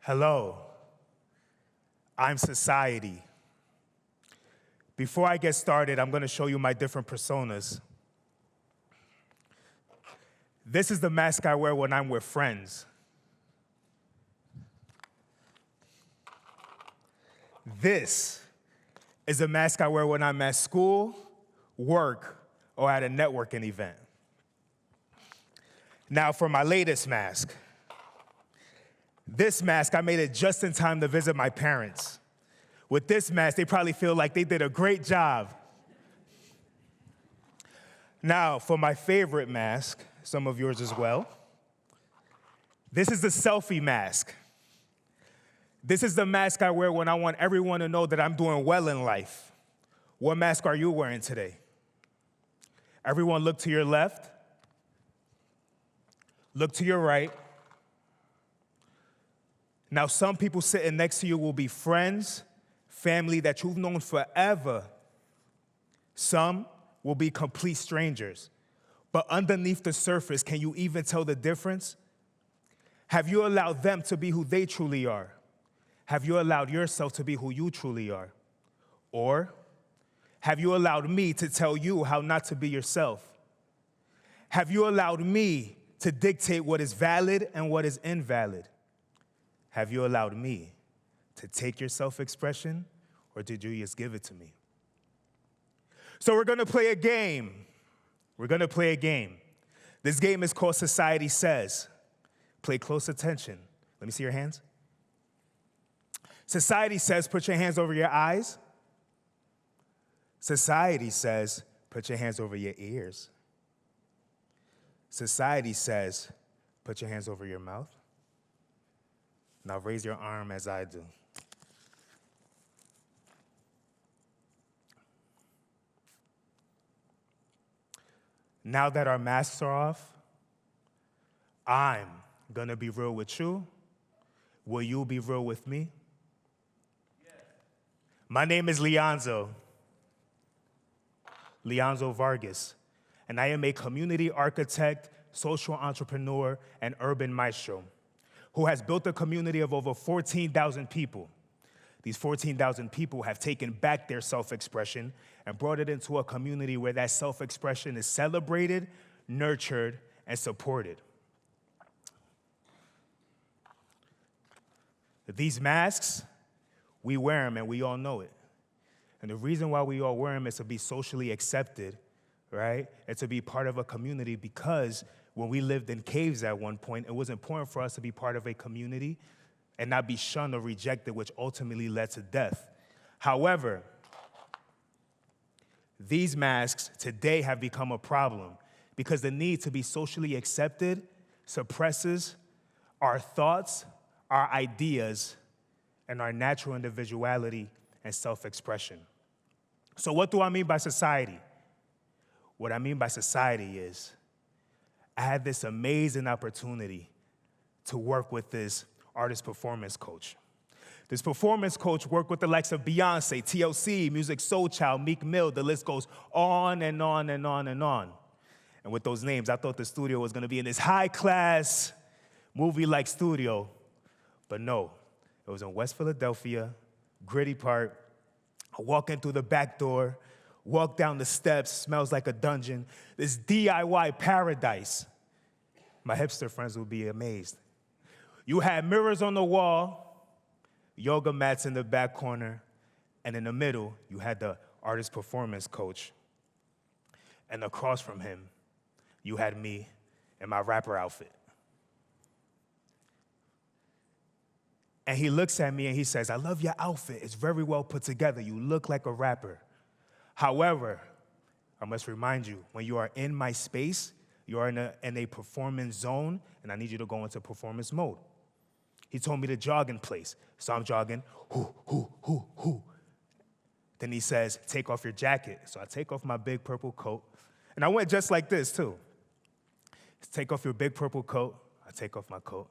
Hello, I'm society. Before I get started, I'm going to show you my different personas. This is the mask I wear when I'm with friends. This is the mask I wear when I'm at school, work, or at a networking event. Now for my latest mask. This mask, I made it just in time to visit my parents. With this mask, they probably feel like they did a great job. Now, for my favorite mask, some of yours as well, this is the selfie mask. This is the mask I wear when I want everyone to know that I'm doing well in life. What mask are you wearing today? Everyone look to your left, look to your right. Now, some people sitting next to you will be friends, family that you've known forever. Some will be complete strangers. But underneath the surface, can you even tell the difference? Have you allowed them to be who they truly are? Have you allowed yourself to be who you truly are? Or have you allowed me to tell you how not to be yourself? Have you allowed me to dictate what is valid and what is invalid? Have you allowed me to take your self-expression, or did you just give it to me? So we're gonna play a game. This game is called Society Says. Pay close attention. Let me see your hands. Society says, put your hands over your eyes. Society says, put your hands over your ears. Society says, put your hands over your mouth. Now raise your arm as I do. Now that our masks are off, I'm gonna be real with you. Will you be real with me? Yes. My name is Lyonzo Vargas, and I am a community architect, social entrepreneur, and urban maestro who has built a community of over 14,000 people. These 14,000 people have taken back their self-expression and brought it into a community where that self-expression is celebrated, nurtured, and supported. These masks, we wear them and we all know it. And the reason why we all wear them is to be socially accepted, right? And to be part of a community, because when we lived in caves at one point, it was important for us to be part of a community and not be shunned or rejected, which ultimately led to death. However, these masks today have become a problem because the need to be socially accepted suppresses our thoughts, our ideas, and our natural individuality and self-expression. So what do I mean by society? What I mean by society is I had this amazing opportunity to work with this artist performance coach. This performance coach worked with the likes of Beyonce, TLC, Music Soul Child, Meek Mill, the list goes on and on and on and on. And with those names, I thought the studio was gonna be in this high-class, movie-like studio, but no, it was in West Philadelphia, gritty part. I walk in through the back door, walk down the steps, smells like a dungeon, this DIY paradise. My hipster friends will be amazed. You had mirrors on the wall, yoga mats in the back corner, and in the middle, you had the artist performance coach. And across from him, you had me in my rapper outfit. And he looks at me and he says, I love your outfit. It's very well put together. You look like a rapper. However, I must remind you, when you are in my space, you are in a performance zone, and I need you to go into performance mode. He told me to jog in place. So I'm jogging, hoo, hoo, hoo, hoo. Then he says, take off your jacket. So I take off my big purple coat. And I went just like this, too. Take off your big purple coat. I take off my coat.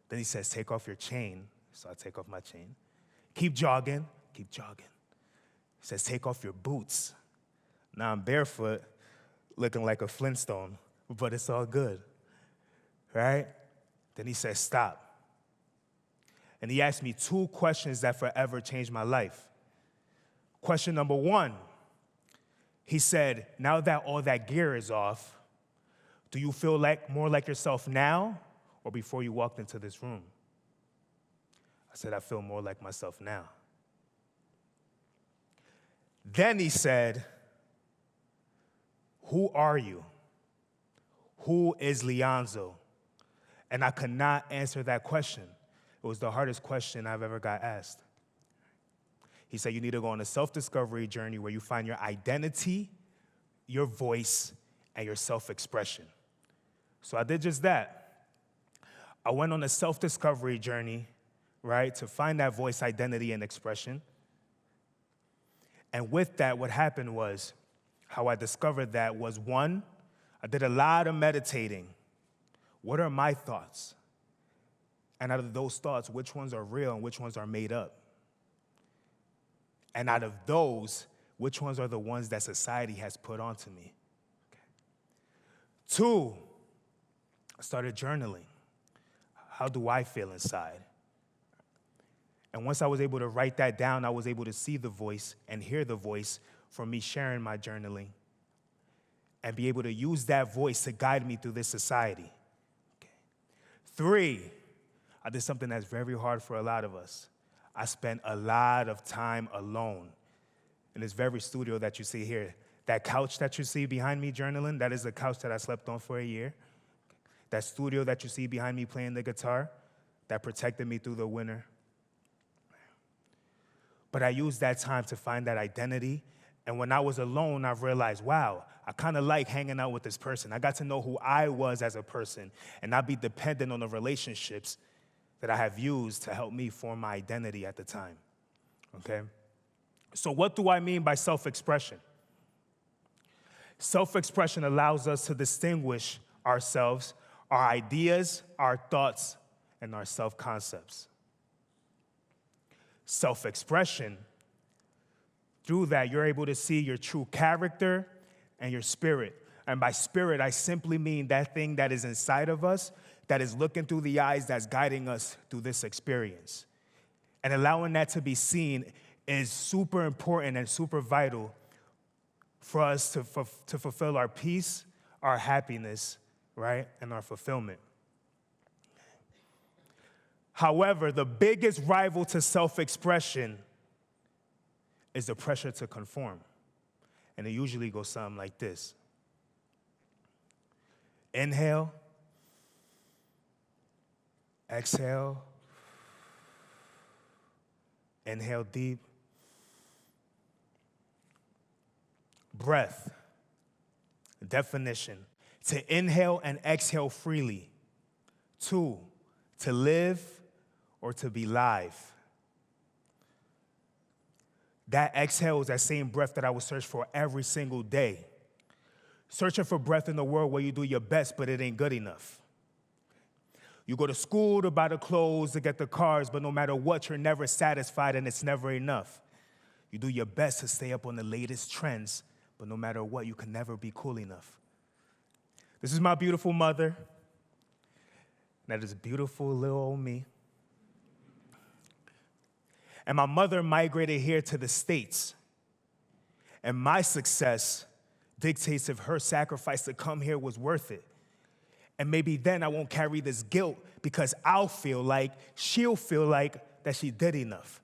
Then he says, take off your chain. So I take off my chain. Keep jogging, keep jogging. He says, take off your boots. Now I'm barefoot, looking like a Flintstone, but it's all good, right? Then he says, stop. And he asked me 2 questions that forever changed my life. Question number 1, he said, now that all that gear is off, do you feel like more like yourself now or before you walked into this room? I said, I feel more like myself now. Then he said, who are you? Who is Lyonzo? And I could not answer that question. It was the hardest question I've ever got asked. He said, you need to go on a self-discovery journey where you find your identity, your voice, and your self-expression. So I did just that. I went on a self-discovery journey, right, to find that voice, identity, and expression. And with that, what happened was, how I discovered that was, 1, I did a lot of meditating. What are my thoughts? And out of those thoughts, which ones are real and which ones are made up? And out of those, which ones are the ones that society has put onto me? Okay. 2, I started journaling. How do I feel inside? And once I was able to write that down, I was able to see the voice and hear the voice from me sharing my journaling and be able to use that voice to guide me through this society. Okay. 3, I did something that's very hard for a lot of us. I spent a lot of time alone in this very studio that you see here. That couch that you see behind me journaling, that is the couch that I slept on for a year. That studio that you see behind me playing the guitar, that protected me through the winter. But I used that time to find that identity. And when I was alone, I realized, wow, I kind of like hanging out with this person. I got to know who I was as a person and not be dependent on the relationships that I have used to help me form my identity at the time, okay? So what do I mean by self-expression? Self-expression allows us to distinguish ourselves, our ideas, our thoughts, and our self-concepts. Self-expression, through that, you're able to see your true character and your spirit. And by spirit, I simply mean that thing that is inside of us, that is looking through the eyes that's guiding us through this experience. And allowing that to be seen is super important and super vital for us to fulfill our peace, our happiness, right, and our fulfillment. However, the biggest rival to self-expression is the pressure to conform. And it usually goes something like this. Inhale. Exhale. Inhale deep. Breath. Definition. To inhale and exhale freely. 2, to live or to be live. That exhale is that same breath that I would search for every single day. Searching for breath in the world where you do your best, but it ain't good enough. You go to school to buy the clothes, to get the cars, but no matter what, you're never satisfied and it's never enough. You do your best to stay up on the latest trends, but no matter what, you can never be cool enough. This is my beautiful mother. That is beautiful little old me. And my mother migrated here to the States. And my success dictates if her sacrifice to come here was worth it. And maybe then I won't carry this guilt because I'll feel like she'll feel like that she did enough.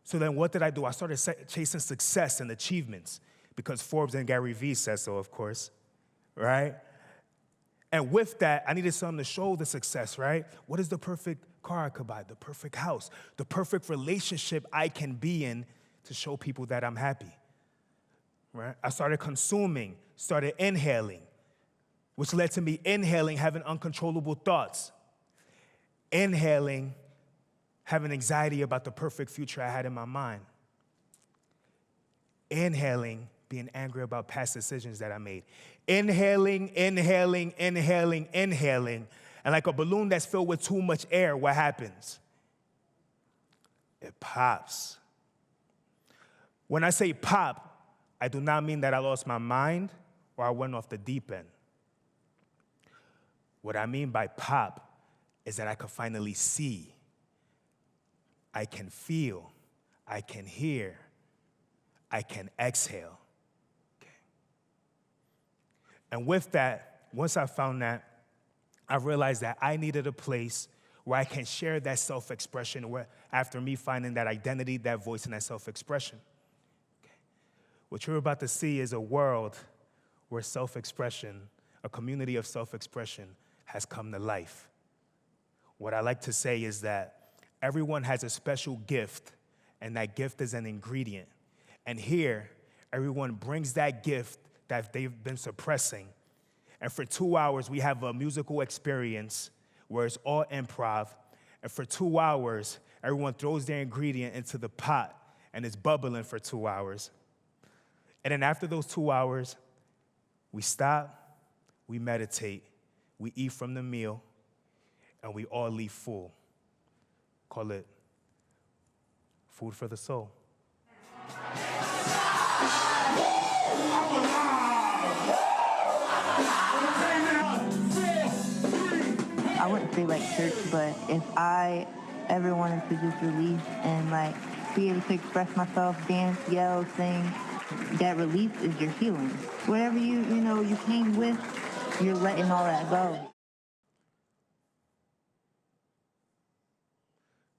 So then what did I do? I started chasing success and achievements because Forbes and Gary Vee said so, of course, right? And with that, I needed something to show the success, right? What is the perfect car I could buy, the perfect house, the perfect relationship I can be in to show people that I'm happy, right? I started consuming, started inhaling, which led to me inhaling, having uncontrollable thoughts, inhaling, having anxiety about the perfect future I had in my mind, inhaling, being angry about past decisions that I made, inhaling, inhaling, inhaling, inhaling, and like a balloon that's filled with too much air, what happens? It pops. When I say pop, I do not mean that I lost my mind or I went off the deep end. What I mean by pop is that I could finally see I can feel, I can hear, I can exhale. Okay. And with that, once I found that, I realized that I needed a place where I can share that self-expression where, after me finding that identity, that voice, and that self-expression. Okay. What you're about to see is a world where self-expression, a community of self-expression, has come to life. What I like to say is that everyone has a special gift, and that gift is an ingredient. And here, everyone brings that gift that they've been suppressing. And for 2 hours, we have a musical experience where it's all improv. And for 2 hours, everyone throws their ingredient into the pot, and it's bubbling for 2 hours. And then after those 2 hours, we stop, we meditate, we eat from the meal, and we all leave full. Call it food for the soul. I wouldn't say like church, but if I ever wanted to just release and like be able to express myself, dance, yell, sing, that release is your healing. Whatever you came with, you're letting all that go.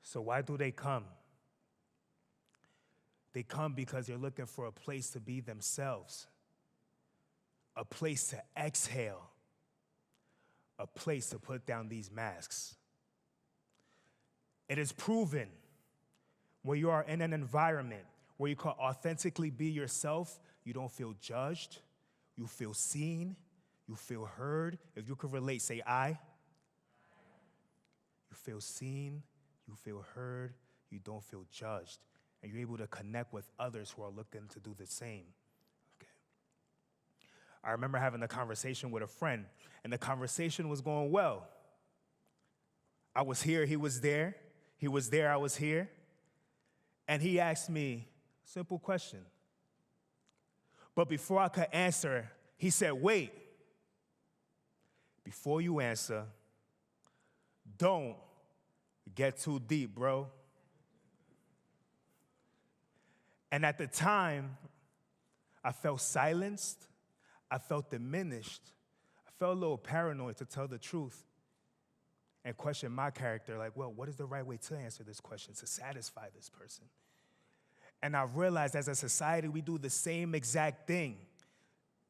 So why do they come? They come because they're looking for a place to be themselves, a place to exhale, a place to put down these masks. It is proven when you are in an environment where you can authentically be yourself, you don't feel judged, you feel seen, you feel heard. If you could relate, say I. You feel seen, you feel heard, you don't feel judged, and you're able to connect with others who are looking to do the same. Okay. I remember having a conversation with a friend, and the conversation was going well. I was here, he was there. He was there, I was here. And he asked me a simple question. But before I could answer, he said, wait. Before you answer, don't get too deep, bro. And at the time, I felt silenced. I felt diminished. I felt a little paranoid, to tell the truth, and question my character, like, well, what is the right way to answer this question to satisfy this person? And I realized as a society, we do the same exact thing.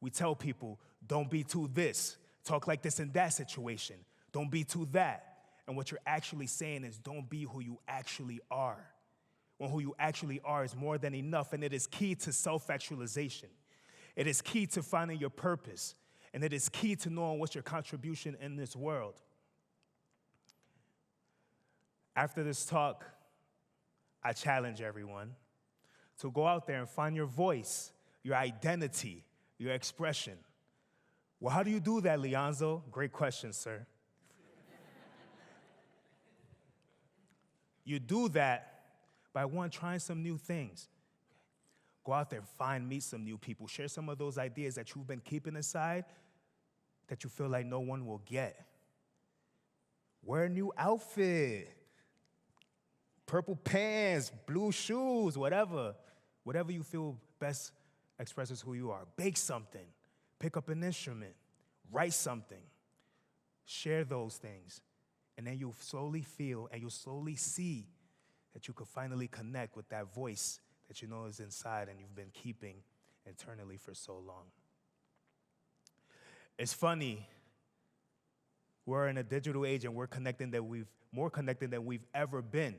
We tell people, don't be too this, talk like this in that situation, don't be too that. And what you're actually saying is don't be who you actually are. When who you actually are is more than enough, and it is key to self-actualization. It is key to finding your purpose, and it is key to knowing what's your contribution in this world. After this talk, I challenge everyone to go out there and find your voice, your identity, your expression. Well, how do you do that, Lyonzo? Great question, sir. You do that by, one, trying some new things. Go out there and meet some new people. Share some of those ideas that you've been keeping aside that you feel like no one will get. Wear a new outfit. Purple pants, blue shoes, whatever. Whatever you feel best expresses who you are. Bake something. Pick up an instrument. Write something. Share those things. And then you'll slowly feel and you'll slowly see that you could finally connect with that voice that you know is inside and you've been keeping internally for so long. It's funny, we're in a digital age and we're more connected than we've ever been.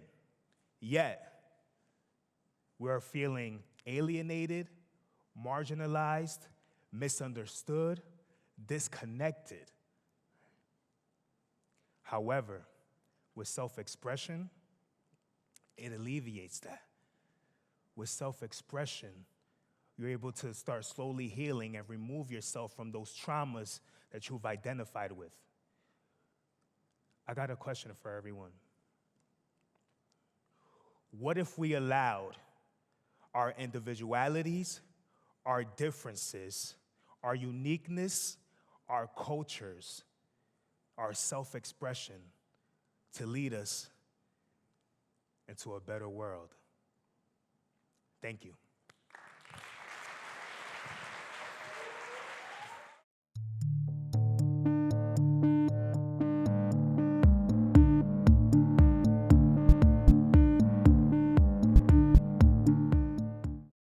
Yet, we're feeling alienated, marginalized, misunderstood, disconnected. However, with self-expression, it alleviates that. With self-expression, you're able to start slowly healing and remove yourself from those traumas that you've identified with. I got a question for everyone. What if we allowed our individualities, our differences, our uniqueness, our cultures, our self-expression to lead us into a better world. Thank you.